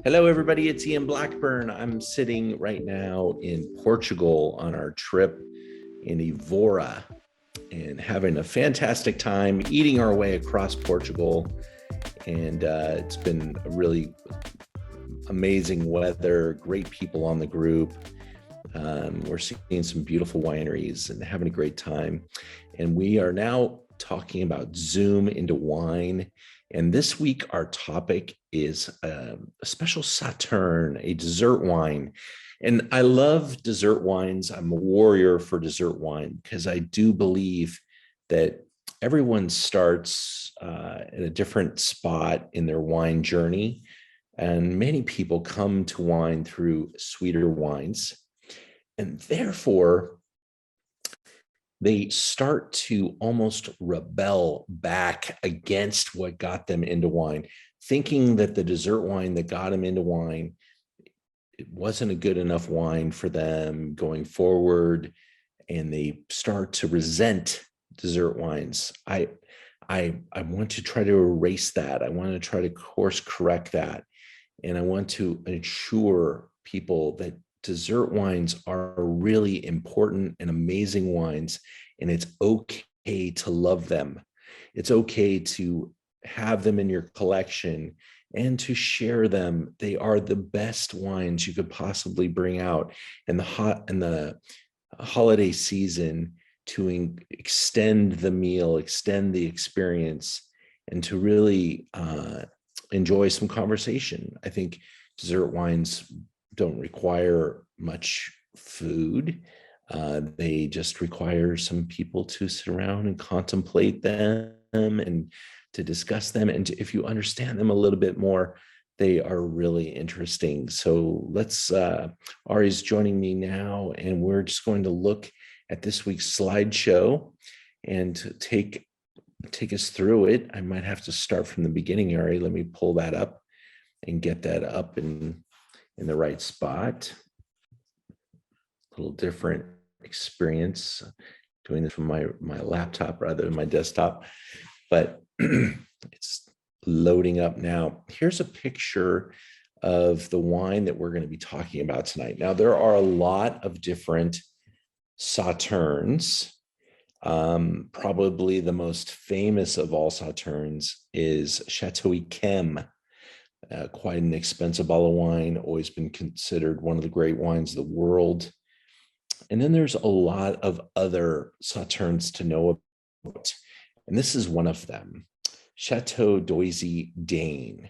Hello, everybody. It's Ian Blackburn. I'm sitting right now in Portugal on our trip in Evora and having a fantastic time eating our way across Portugal. And it's been a really amazing weather, great people on the group. We're seeing some beautiful wineries and having a great time. And we are now talking about Zoom into wine. And this week, our topic is a special Sauterne, a dessert wine. And I love dessert wines. I'm a warrior for dessert wine because I do believe that everyone starts at a different spot in their wine journey. And many people come to wine through sweeter wines. And therefore, they start to almost rebel back against what got them into wine, thinking that the dessert wine that got them into wine, it wasn't a good enough wine for them going forward. And they start to resent dessert wines. I want to try to erase that. I want to try to course correct that. And I want to ensure people that dessert wines are really important and amazing wines, and it's okay to love them. It's okay to have them in your collection and to share them. They are the best wines you could possibly bring out in the holiday season to extend the meal, extend the experience, and to really enjoy some conversation. I think dessert wines don't require much food. They just require some people to sit around and contemplate them and to discuss them. And if you understand them a little bit more, they are really interesting. So Ari's joining me now, and we're just going to look at this week's slideshow and take us through it. I might have to start from the beginning, Ari. Let me pull that up and get that up in the right spot. A little different experience doing this from my laptop rather than my desktop, but it's loading up now. Here's a picture of the wine that we're going to be talking about tonight. Now, there are a lot of different Sauternes. Probably the most famous of all Sauternes is Chateau. Quite an expensive bottle of wine, always been considered one of the great wines of the world. And then there's a lot of other Sauternes to know about, and this is one of them, Chateau Doisy-Daene.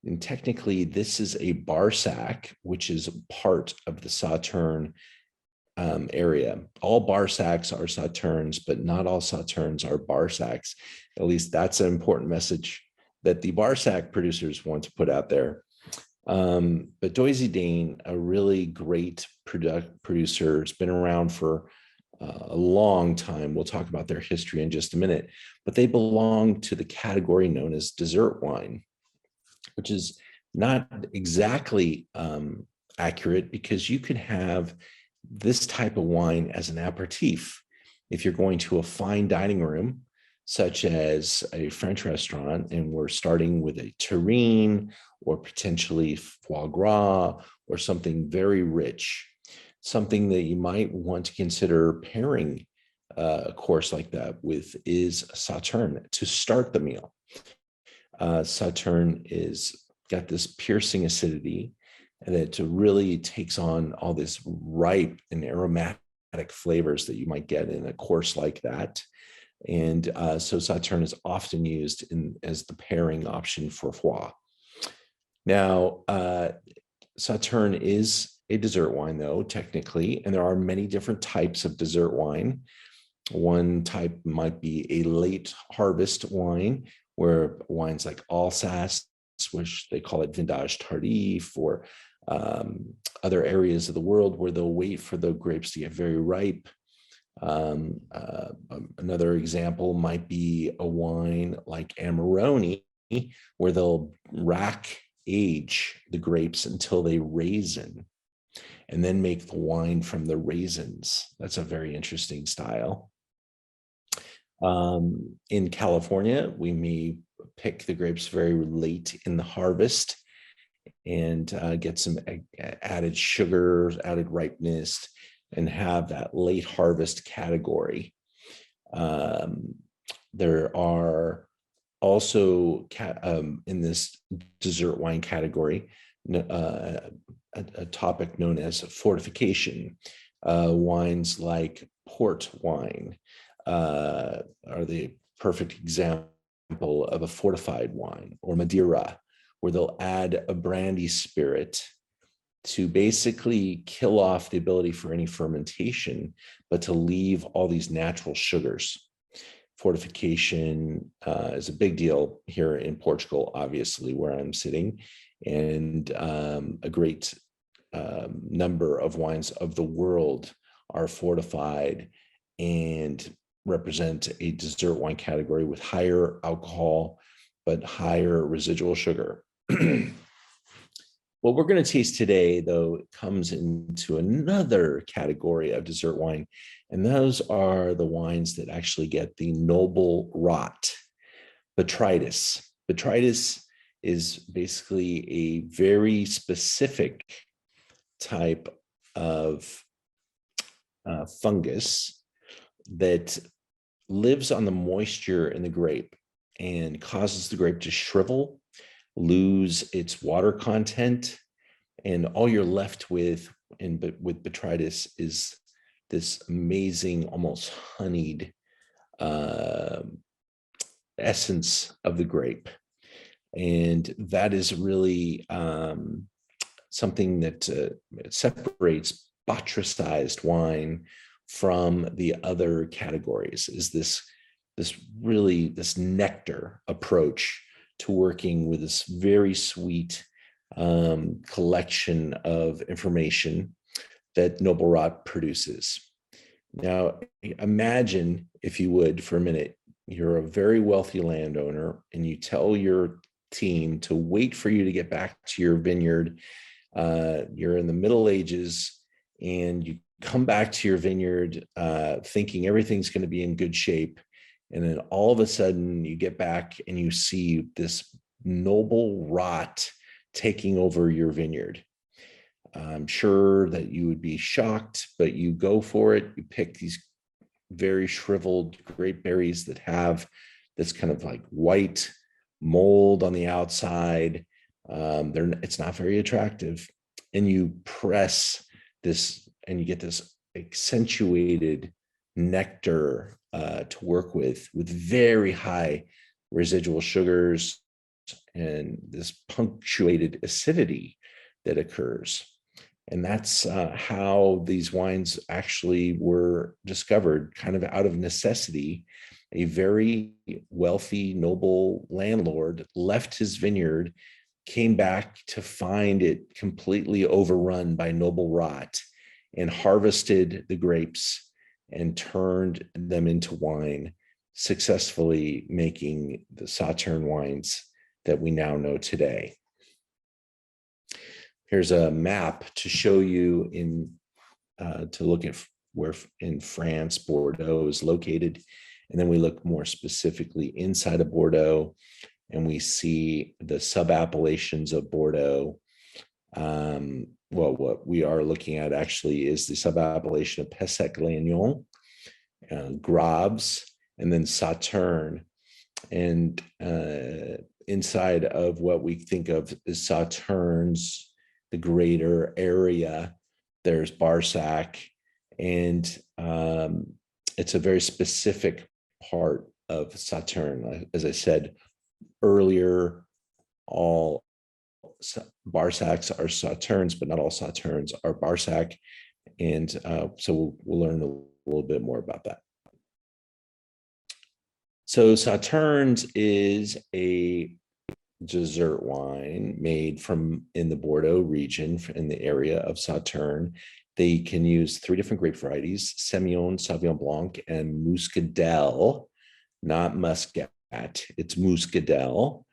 And technically, this is a Barsac, which is part of the Sauterne area. All Barsacs are Sauternes, but not all Sauternes are Barsacs. At least that's an important message that the Barsac producers want to put out there. But Doisy-Daene, a really great producer, has been around for a long time. We'll talk about their history in just a minute, but they belong to the category known as dessert wine, which is not exactly accurate, because you can have this type of wine as an aperitif. If you're going to a fine dining room, such as a French restaurant, and we're starting with a terrine or potentially foie gras or something very rich, something that you might want to consider pairing a course like that with is Sauterne to start the meal. Sauterne is got this piercing acidity, and it really takes on all this ripe and aromatic flavors that you might get in a course like that. And so Sauterne is often used as the pairing option for foie. Now, Sauterne is a dessert wine, though, technically, and there are many different types of dessert wine. One type might be a late harvest wine, where wines like Alsace, which they call it Vintage Tardif, or other areas of the world where they'll wait for the grapes to get very ripe. Another example might be a wine like Amarone, where they'll rack age the grapes until they raisin and then make the wine from the raisins. That's a very interesting style. In California, we may pick the grapes very late in the harvest and get some added sugar, added ripeness, and have that late harvest category. There are also in this dessert wine category, a topic known as fortification. Wines like port wine are the perfect example of a fortified wine, or Madeira, where they'll add a brandy spirit to basically kill off the ability for any fermentation, but to leave all these natural sugars. Fortification is a big deal here in Portugal, obviously, where I'm sitting, and a great number of wines of the world are fortified and represent a dessert wine category with higher alcohol, but higher residual sugar. What we're going to taste today, though, comes into another category of dessert wine, and those are the wines that actually get the noble rot, botrytis. Botrytis is basically a very specific type of fungus that lives on the moisture in the grape and causes the grape to shrivel, lose its water content, and all you're left with with botrytis is this amazing, almost honeyed essence of the grape. And that is really something that separates botricized wine from the other categories, is this nectar approach to working with this very sweet collection of information that noble rot produces. Now, imagine, if you would, for a minute, you're a very wealthy landowner and you tell your team to wait for you to get back to your vineyard. You're in the Middle Ages and you come back to your vineyard thinking everything's going to be in good shape. And then all of a sudden you get back and you see this noble rot taking over your vineyard. I'm sure that you would be shocked, but you go for it. You pick these very shriveled grape berries that have this kind of like white mold on the outside. It's not very attractive. And you press this and you get this accentuated nectar to work with very high residual sugars and this punctuated acidity that occurs. And that's how these wines actually were discovered, kind of out of necessity. A very wealthy, noble landlord left his vineyard, came back to find it completely overrun by noble rot, and harvested the grapes and turned them into wine, successfully making the Sauternes wines that we now know today. Here's a map to show you to look at where in France Bordeaux is located. And then we look more specifically inside of Bordeaux and we see the sub-appellations of Bordeaux. Well, what we are looking at actually is the sub-appellation of Pessac-Léognan, Graves, and then Sauternes. And inside of what we think of as Sauternes, the greater area, there's Barsac, and it's a very specific part of Sauternes. As I said earlier, all Barsacs are Sauternes, but not all Sauternes are Barsac, and so we'll learn a little bit more about that. So Sauternes is a dessert wine made in the Bordeaux region, in the area of Sauternes. They can use 3 different grape varieties: Semillon, Sauvignon Blanc, and Muscadel, not Muscat. It's Muscadel.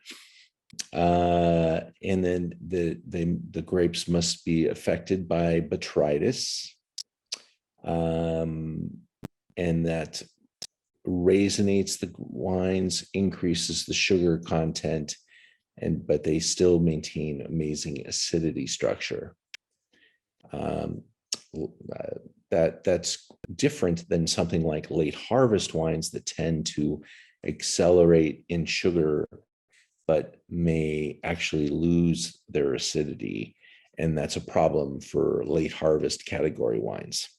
And then the grapes must be affected by botrytis, and that raisinates the wines, increases the sugar content, but they still maintain amazing acidity structure. That's different than something like late harvest wines that tend to accelerate in sugar, but may actually lose their acidity. And that's a problem for late harvest category wines.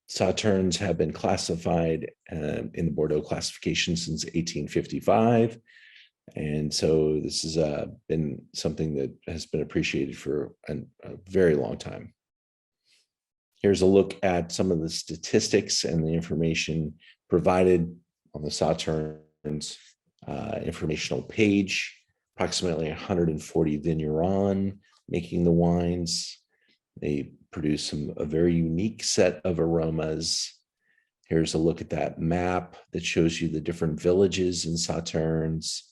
Sauternes have been classified in the Bordeaux classification since 1855. And so this has been something that has been appreciated for a very long time. Here's a look at some of the statistics and the information provided on the Sauternes informational page. Approximately 140 vignerons making the wines. They produce a very unique set of aromas. Here's a look at that map that shows you the different villages in Sauternes.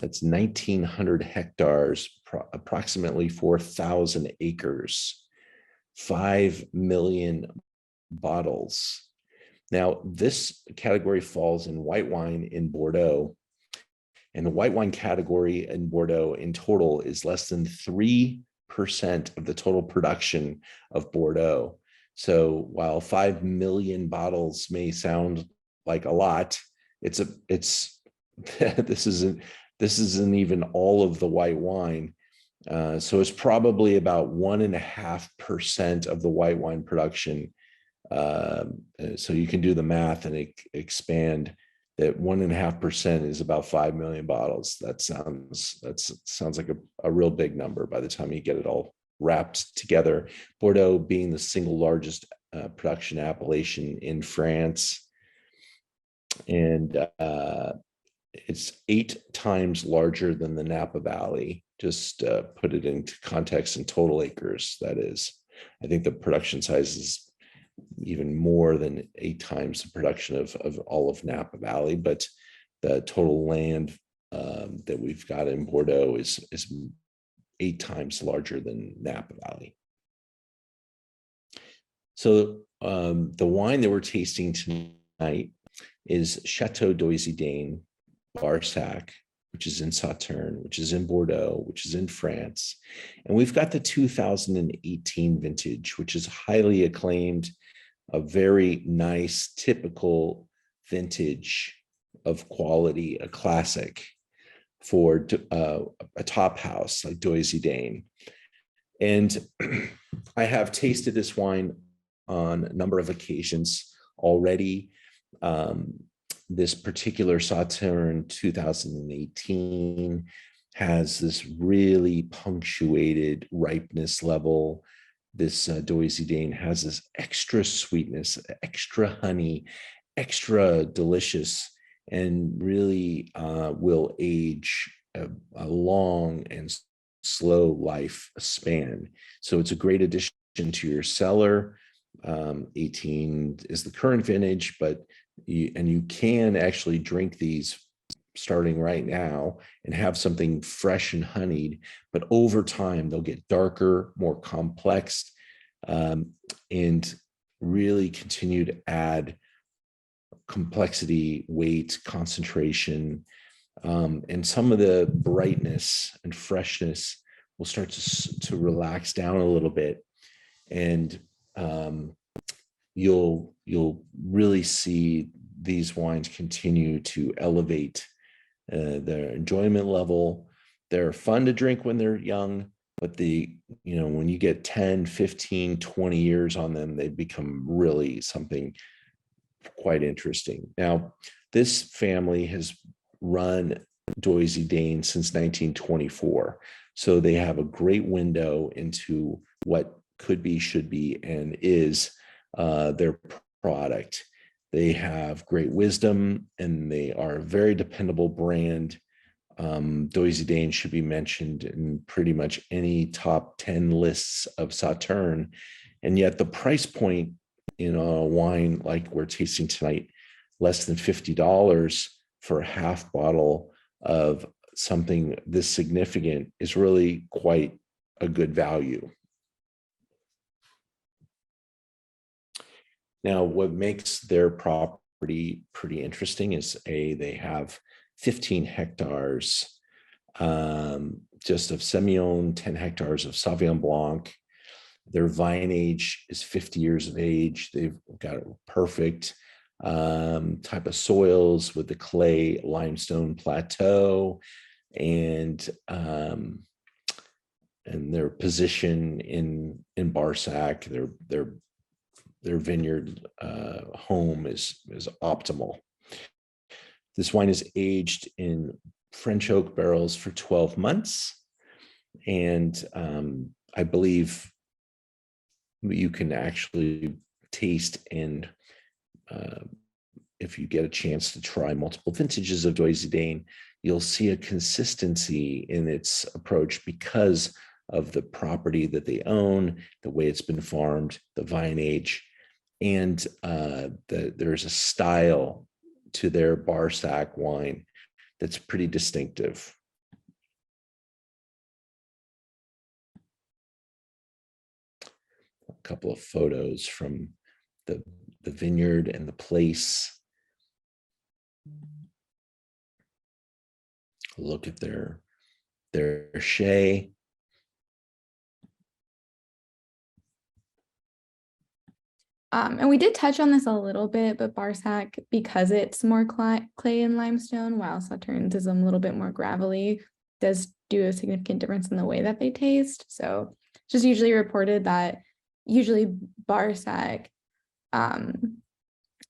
It's 1,900 hectares, approximately 4,000 acres, 5 million bottles. Now, this category falls in white wine in Bordeaux. And the white wine category in Bordeaux in total is less than 3% of the total production of Bordeaux. So while 5 million bottles may sound like a lot, this isn't even all of the white wine. So it's probably about 1.5% of the white wine production. So you can do the math and expand that 1.5% is about 5 million bottles. That sounds like a real big number by the time you get it all wrapped together. Bordeaux being the single largest production appellation in France. And it's 8 times larger than the Napa Valley. Just put it into context in total acres, that is. I think the production size is even more than 8 times the production of all of Napa Valley, but the total land that we've got in Bordeaux is 8 times larger than Napa Valley. So the wine that we're tasting tonight is Chateau Doisy-Daene Barsac, which is in Sauternes, which is in Bordeaux, which is in France. And we've got the 2018 vintage, which is highly acclaimed, a very nice, typical vintage of quality, a classic for a top house like Doisy-Daene. And I have tasted this wine on a number of occasions already. This particular Sauternes 2018 has this really punctuated ripeness level. This Doisy-Daene has this extra sweetness, extra honey, extra delicious, and really will age a long and slow life span. So it's a great addition to your cellar. 18 is the current vintage, but you can actually drink these starting right now and have something fresh and honeyed, but over time they'll get darker, more complex, and really continue to add complexity, weight, concentration, and some of the brightness and freshness will start to relax down a little bit, and you'll really see these wines continue to elevate their enjoyment level. They're fun to drink when they're young, but when you get 10, 15, 20 years on them, they become really something quite interesting. Now, this family has run Doisy-Daene since 1924. So they have a great window into what could be, should be, and is their product. They have great wisdom, and they are a very dependable brand. Doisy-Daene should be mentioned in pretty much any top 10 lists of Sauternes. And yet the price point in a wine like we're tasting tonight, less than $50 for a half bottle of something this significant, is really quite a good value. Now, what makes their property pretty interesting is they have 15 hectares just of Semillon, 10 hectares of Sauvignon Blanc. Their vine age is 50 years of age. They've got a perfect type of soils with the clay limestone plateau, and their position in Barsac, their vineyard home is optimal. This wine is aged in French oak barrels for 12 months. And I believe you can actually taste, and if you get a chance to try multiple vintages of Doisy-Daene, you'll see a consistency in its approach because of the property that they own, the way it's been farmed, the vine age, and there's a style to their Barsac wine that's pretty distinctive. A couple of photos from the vineyard and the place. Look at their shea. And we did touch on this a little bit, but Barsac, because it's more clay and limestone, while Sauternes is a little bit more gravelly, does do a significant difference in the way that they taste. So it's just usually reported that usually Barsac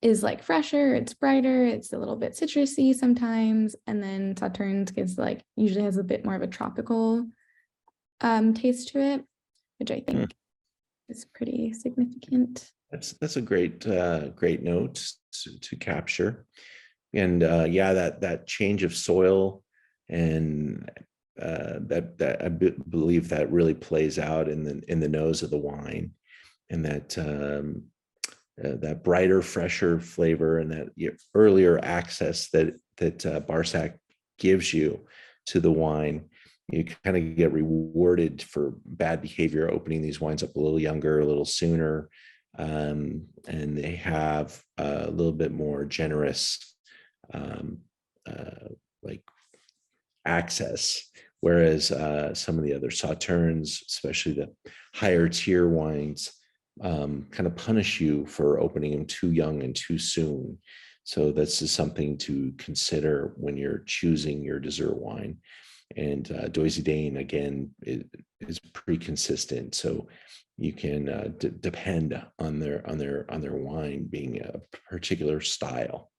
is like fresher, it's brighter, it's a little bit citrusy sometimes, and then Sauternes gets like usually has a bit more of a tropical taste to it, which I think is pretty significant. That's a great note to capture, and yeah, that change of soil, and that I believe that really plays out in the nose of the wine, and that brighter, fresher flavor, and that earlier access that Barsac gives you to the wine. You kind of get rewarded for bad behavior opening these wines up a little younger, a little sooner. And they have a little bit more generous like access, whereas some of the other Sauternes, especially the higher tier wines, kind of punish you for opening them too young and too soon. So that's just something to consider when you're choosing your dessert wine. And Doisy-Daene, again, is pretty consistent. So you can depend on their wine being a particular style.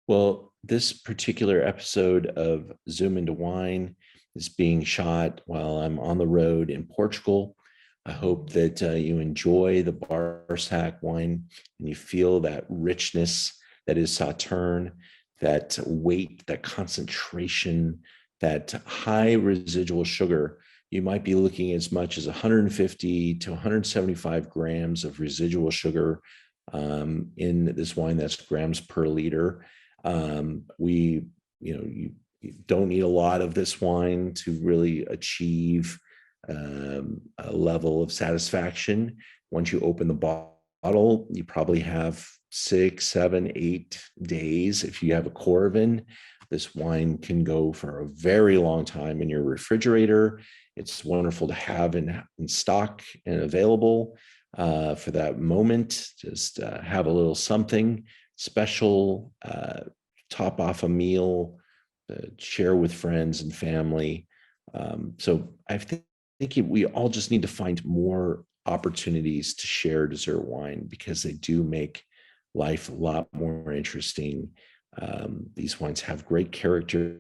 Well, this particular episode of Zoom into Wine is being shot while I'm on the road in Portugal. I hope that you enjoy the Barsac wine and you feel that richness that is Sauternes, that weight, that concentration, that high residual sugar. You might be looking as much as 150 to 175 grams of residual sugar in this wine. That's grams per liter. You don't need a lot of this wine to really achieve a level of satisfaction. Once you open the bottle, you probably have 6, 7, 8 days. If you have a Corvin, this wine can go for a very long time in your refrigerator. It's wonderful to have in stock and available for that moment. Just have a little something special, top off a meal, share with friends and family. So I think we all just need to find more opportunities to share dessert wine, because they do make life a lot more interesting. These wines have great character,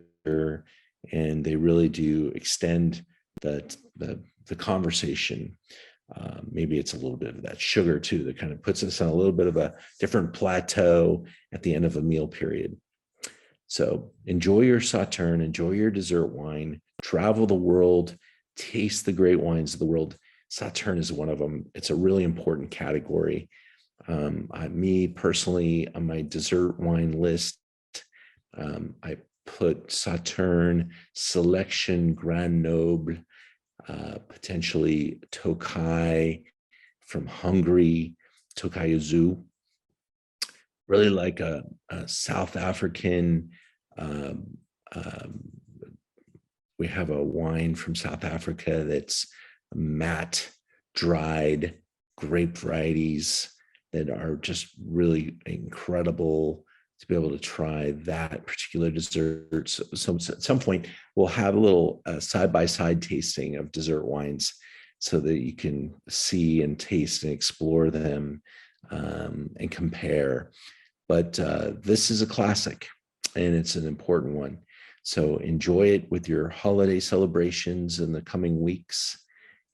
and they really do extend the conversation. Maybe it's a little bit of that sugar too that kind of puts us on a little bit of a different plateau at the end of a meal period. So enjoy your Sauternes, enjoy your dessert wine, travel the world, taste the great wines of the world. Sauternes is one of them. It's a really important category. Me personally, on my dessert wine list, I put Sauternes, Selection Grand Noble, potentially Tokai from Hungary, Tokai Azu. Really like a South African we have a wine from South Africa that's matte, dried grape varieties that are just really incredible to be able to try that particular dessert. So at some point, we'll have a little side-by-side tasting of dessert wines so that you can see and taste and explore them and compare. But this is a classic, and it's an important one. So enjoy it with your holiday celebrations in the coming weeks.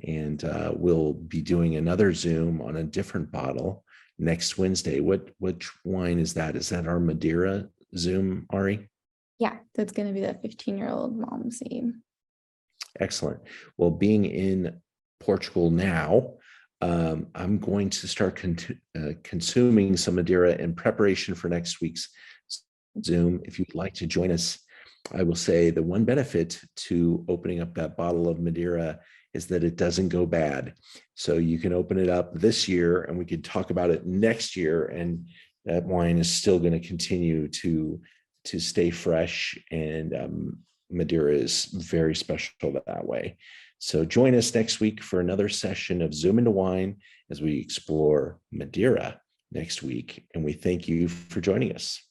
And we'll be doing another Zoom on a different bottle next Wednesday. Which wine is that? Is that our Madeira Zoom, Ari? Yeah, that's going to be that 15-year-old Malmsey. Excellent. Well, being in Portugal now, I'm going to start consuming some Madeira in preparation for next week's Zoom. If you'd like to join us, I will say the one benefit to opening up that bottle of Madeira is that it doesn't go bad. So you can open it up this year and we could talk about it next year, and that wine is still going to continue to stay fresh, and Madeira is very special that way. So join us next week for another session of Zoom into Wine as we explore Madeira next week. And we thank you for joining us.